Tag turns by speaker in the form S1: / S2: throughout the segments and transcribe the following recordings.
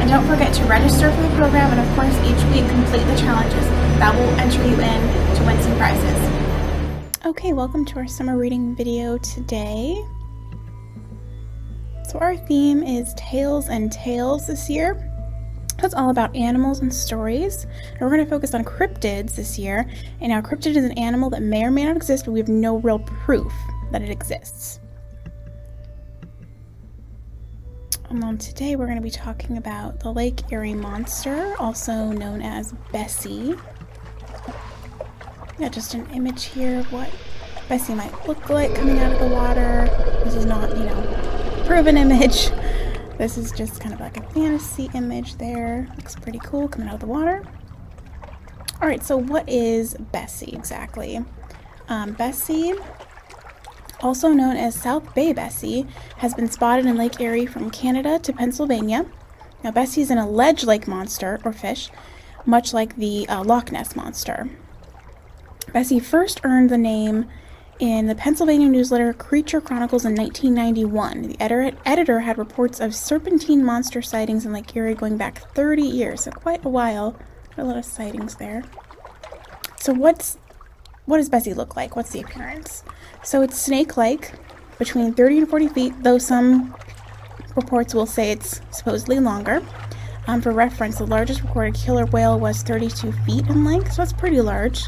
S1: don't forget to register for the program, and of course each week complete the challenges. That will enter you in to win some prizes. Okay, welcome to our summer reading video today. So our theme is Tales and Tales this year. It's all about animals and stories. And we're going to focus on cryptids this year. And now, cryptid is an animal that may or may not exist, but we have no real proof that it exists. Today we're going to be talking about the Lake Erie monster, also known as Bessie. Yeah, just an image here of what Bessie might look like coming out of the water. This is not, proven image. This is just kind of like a fantasy image there. Looks pretty cool coming out of the water. Alright, so what is Bessie exactly? Bessie, also known as South Bay Bessie, has been spotted in Lake Erie from Canada to Pennsylvania. Now, Bessie is an alleged lake monster, or fish, much like the Loch Ness monster. Bessie first earned the name in the Pennsylvania newsletter Creature Chronicles in 1991. The editor had reports of serpentine monster sightings in Lake Erie going back 30 years, so quite a while. A lot of sightings there. So what does Bessie look like? What's the appearance? So it's snake-like, between 30 and 40 feet, though some reports will say it's supposedly longer. For reference, the largest recorded killer whale was 32 feet in length, so that's pretty large.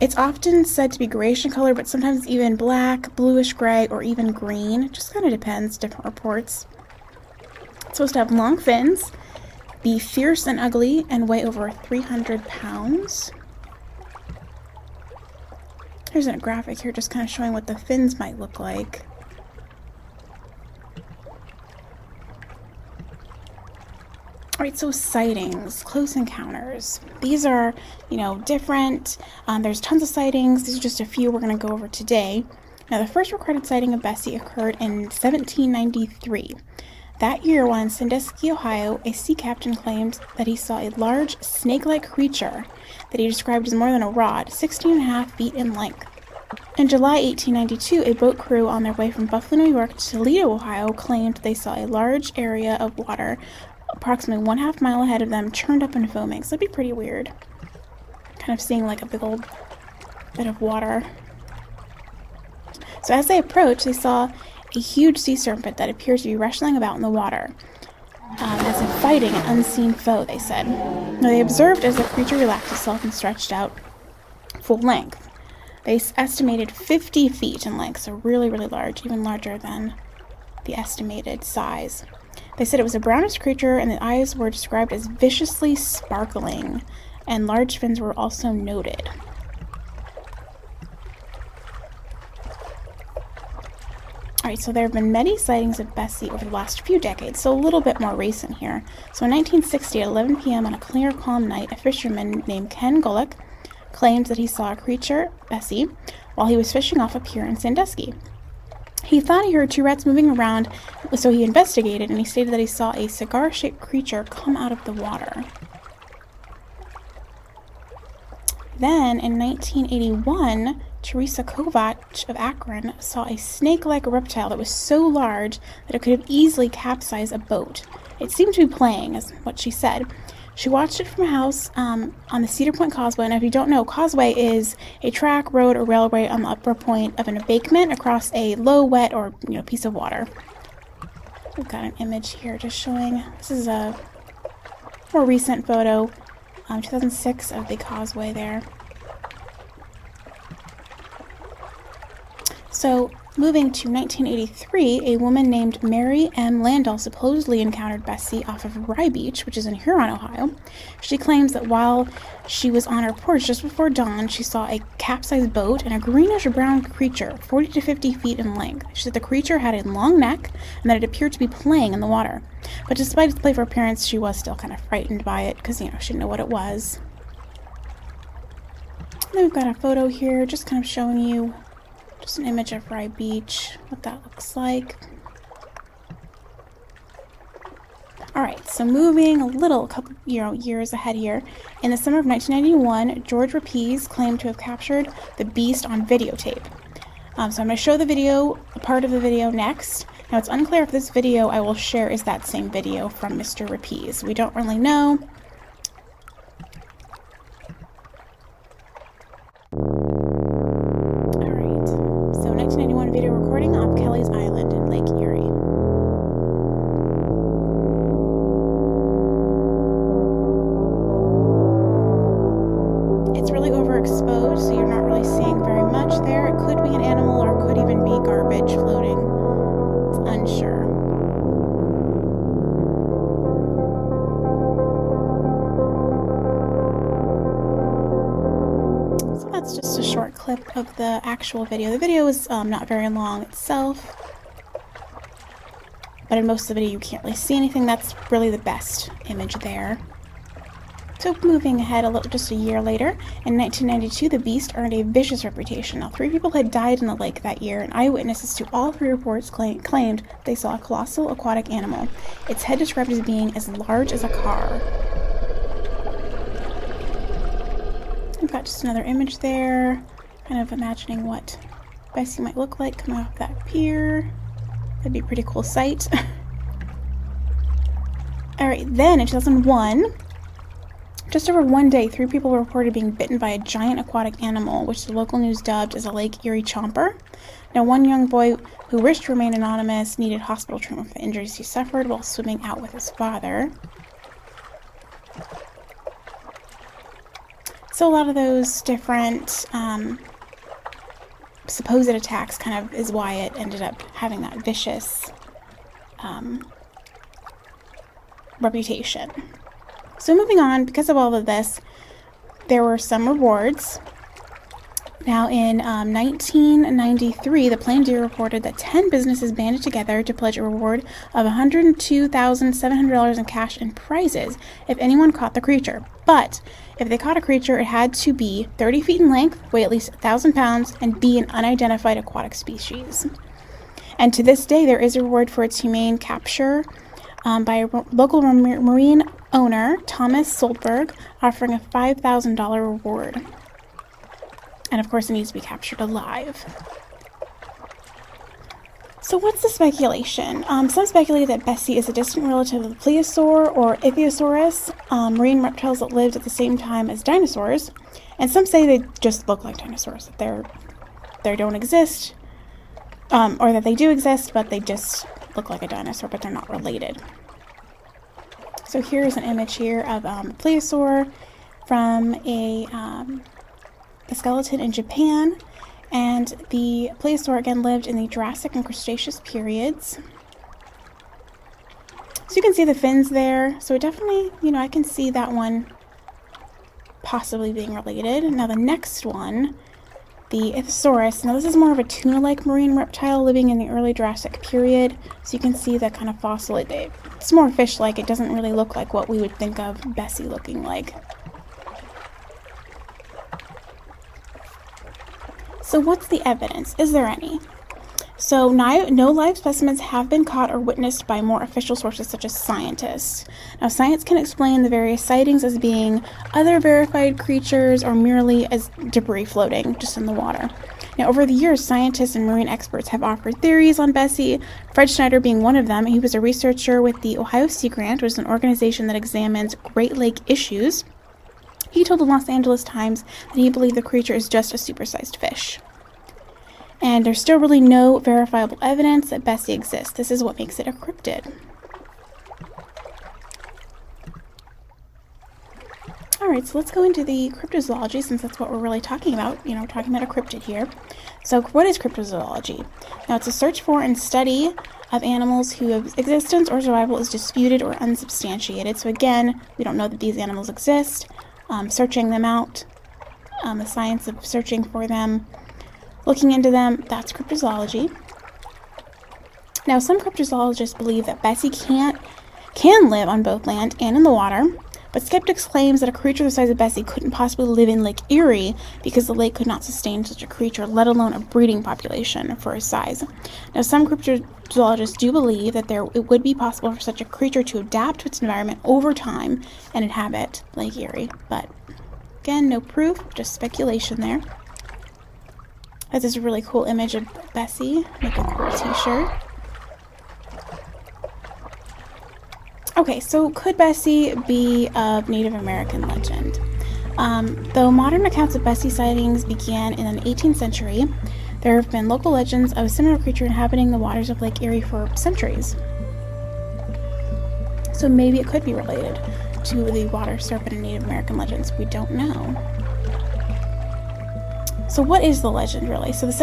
S1: It's often said to be grayish in color, but sometimes even black, bluish gray, or even green. It just kind of depends, different reports. It's supposed to have long fins, be fierce and ugly, and weigh over 300 pounds. Here's a graphic here just kind of showing what the fins might look like. Alright, so sightings, close encounters. These are, different. There's tons of sightings. These are just a few we're going to go over today. Now, the first recorded sighting of Bessie occurred in 1793. That year, while in Sandusky, Ohio, a sea captain claimed that he saw a large snake-like creature that he described as more than a rod, 16.5 feet in length. In July 1892, a boat crew on their way from Buffalo, New York to Toledo, Ohio, claimed they saw a large area of water approximately 1/2 mile ahead of them, churned up and foaming. So that'd be pretty weird. Kind of seeing like a big old bit of water. So as they approached, they saw a huge sea serpent that appeared to be wrestling about in the water, as if fighting an unseen foe, they said. Now, they observed as the creature relaxed itself and stretched out full length. They estimated 50 feet in length, so really, really large, even larger than the estimated size. They said it was a brownish creature, and the eyes were described as viciously sparkling, and large fins were also noted. Alright, so there have been many sightings of Bessie over the last few decades, so a little bit more recent here. So in 1960, at 11 p.m. on a clear, calm night, a fisherman named Ken Golick claimed that he saw a creature, Bessie, while he was fishing off a pier in Sandusky. He thought he heard two rats moving around, so he investigated, and he stated that he saw a cigar-shaped creature come out of the water. Then, in 1981, Theresa Kovach of Akron saw a snake-like reptile that was so large that it could have easily capsized a boat. It seemed to be playing, is what she said. She watched it from a house on the Cedar Point Causeway, and if you don't know, causeway is a track, road, or railway on the upper point of an embankment across a low, wet, or piece of water. We've got an image here just showing, this is a more recent photo, 2006 of the causeway there. So, moving to 1983, a woman named M Landau supposedly encountered Bessie off of Rye Beach, which is in Huron, Ohio. She claims that while she was on her porch just before dawn, she saw a capsized boat and a greenish-brown creature, 40 to 50 feet in length. She said the creature had a long neck and that it appeared to be playing in the water. But despite its playful appearance, she was still kind of frightened by it because, she didn't know what it was. And then we've got a photo here just kind of showing you just an image of Rye Beach, what that looks like. Alright, so moving a couple years ahead here. In the summer of 1991, George Rapiz claimed to have captured the beast on videotape. So I'm going to show the video, a part of the video next, Now, it's unclear if this video I will share is that same video from Mr. Rapiz. We don't really know. Alright, so 1991 video recording off Kelly's Island in Lake Erie. It's really overexposed, so you're not really seeing very much there. It could be an animal or it could even be garbage floating. It's unsure. So that's just a short clip of the actual video. The video is not very long itself, but in most of the video you can't really see anything. That's really the best image there. So moving ahead just a year later, in 1992, the beast earned a vicious reputation. Now, 3 people had died in the lake that year, and eyewitnesses to all 3 reports claimed they saw a colossal aquatic animal, its head described as being as large as a car. We've got just another image there, kind of imagining what Bessie might look like coming off that pier. That'd be a pretty cool sight. Alright, then in 2001, just over one day, 3 people were reported being bitten by a giant aquatic animal, which the local news dubbed as a Lake Erie chomper. Now, one young boy who wished to remain anonymous needed hospital treatment for the injuries he suffered while swimming out with his father. So a lot of those different supposed attacks kind of is why it ended up having that vicious reputation. So moving on, because of all of this, there were some rewards. Now in 1993, the Plain Deer reported that 10 businesses banded together to pledge a reward of $102,700 in cash and prizes if anyone caught the creature. But if they caught a creature, it had to be 30 feet in length, weigh at least 1,000 pounds, and be an unidentified aquatic species. And to this day, there is a reward for its humane capture by a local marine owner, Thomas Soldberg, offering a $5,000 reward. And of course, it needs to be captured alive. So what's the speculation? Some speculate that Bessie is a distant relative of the plesiosaur or Ichthyosaurus, marine reptiles that lived at the same time as dinosaurs. And some say they just look like dinosaurs, that they don't exist, or that they do exist, but they just look like a dinosaur, but they're not related. So here's an image here of a plesiosaur from a skeleton in Japan, and the plesiosaur again lived in the Jurassic and Cretaceous periods. So you can see the fins there. So it definitely, I can see that one possibly being related. Now the next one, the Ichthyosaurus. Now this is more of a tuna-like marine reptile living in the early Jurassic period. So you can see that kind of fossil. It's more fish-like. It doesn't really look like what we would think of Bessie looking like. So what's the evidence? Is there any? So no live specimens have been caught or witnessed by more official sources such as scientists. Now, science can explain the various sightings as being other verified creatures or merely as debris floating just in the water. Now, over the years, scientists and marine experts have offered theories on Bessie, Fred Schneider being one of them. He was a researcher with the Ohio Sea Grant, which is an organization that examines Great Lake issues. He told the Los Angeles Times that he believed the creature is just a supersized fish. And there's still really no verifiable evidence that Bessie exists. This is what makes it a cryptid. Alright, so let's go into the cryptozoology, since that's what we're really talking about. We're talking about a cryptid here. So what is cryptozoology? Now, it's a search for and study of animals whose existence or survival is disputed or unsubstantiated. So again, we don't know that these animals exist. Searching them out, the science of searching for them, looking into them, that's cryptozoology. Now, some cryptozoologists believe that Bessie can live on both land and in the water, but skeptics claim that a creature the size of Bessie couldn't possibly live in Lake Erie because the lake could not sustain such a creature, let alone a breeding population for its size. Now, some cryptozoologists do believe that it would be possible for such a creature to adapt to its environment over time and inhabit Lake Erie, but again, no proof, just speculation there. That's this really cool image of Bessie, make a cool t-shirt. Okay, so could Bessie be of Native American legend? Though modern accounts of Bessie sightings began in the 18th century, there have been local legends of a similar creature inhabiting the waters of Lake Erie for centuries. So maybe it could be related to the water serpent in Native American legends. We don't know. So what is the legend really? So the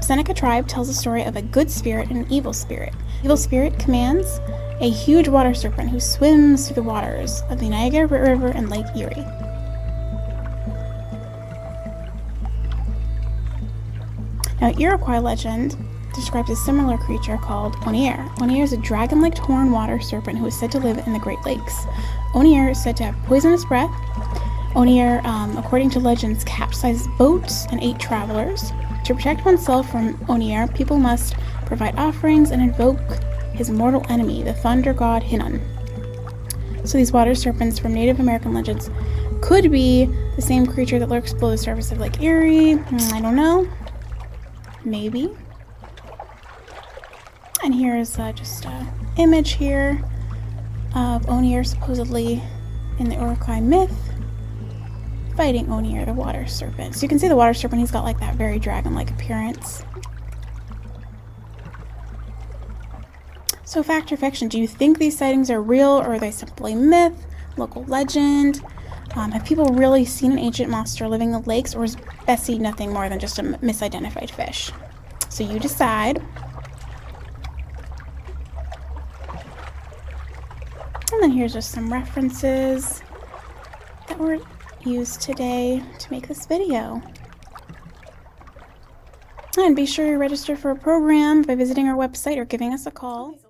S1: Seneca tribe tells a story of a good spirit and an evil spirit. Evil spirit commands a huge water serpent who swims through the waters of the Niagara River and Lake Erie. Now, Iroquois legend describes a similar creature called Onier. Onier is a dragon-like horned water serpent who is said to live in the Great Lakes. Onier is said to have poisonous breath. Onier, according to legends, capsized boats and ate travelers. To protect oneself from Onier, people must provide offerings and invoke his mortal enemy, the thunder god Hinnon. So these water serpents from Native American legends could be the same creature that lurks below the surface of Lake Erie. I don't know. Maybe. And here's just an image here of Onier supposedly in the Iroquois myth fighting Onier, the water serpent. So you can see the water serpent, he's got like that very dragon-like appearance. So fact or fiction, do you think these sightings are real, or are they simply myth, local legend? Have people really seen an ancient monster living in the lakes, or is Bessie nothing more than just a misidentified fish? So you decide. And then here's just some references that were used today to make this video. And be sure you're registered for a program by visiting our website or giving us a call.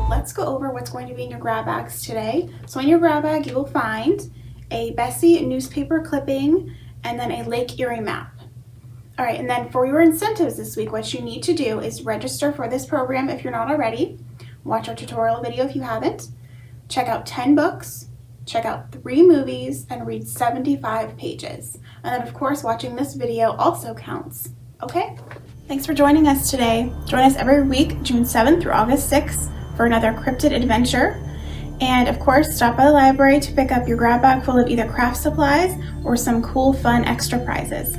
S1: Let's go over what's going to be in your grab bags today. So in your grab bag, you will find a Bessie newspaper clipping and then a Lake Erie map. All right, and then for your incentives this week, what you need to do is register for this program if you're not already. Watch our tutorial video if you haven't. Check out 10 books, check out 3 movies, and read 75 pages. And then of course, watching this video also counts, okay? Thanks for joining us today. Join us every week, June 7th through August 6th. For another cryptid adventure. And of course, stop by the library to pick up your grab bag full of either craft supplies or some cool, fun extra prizes.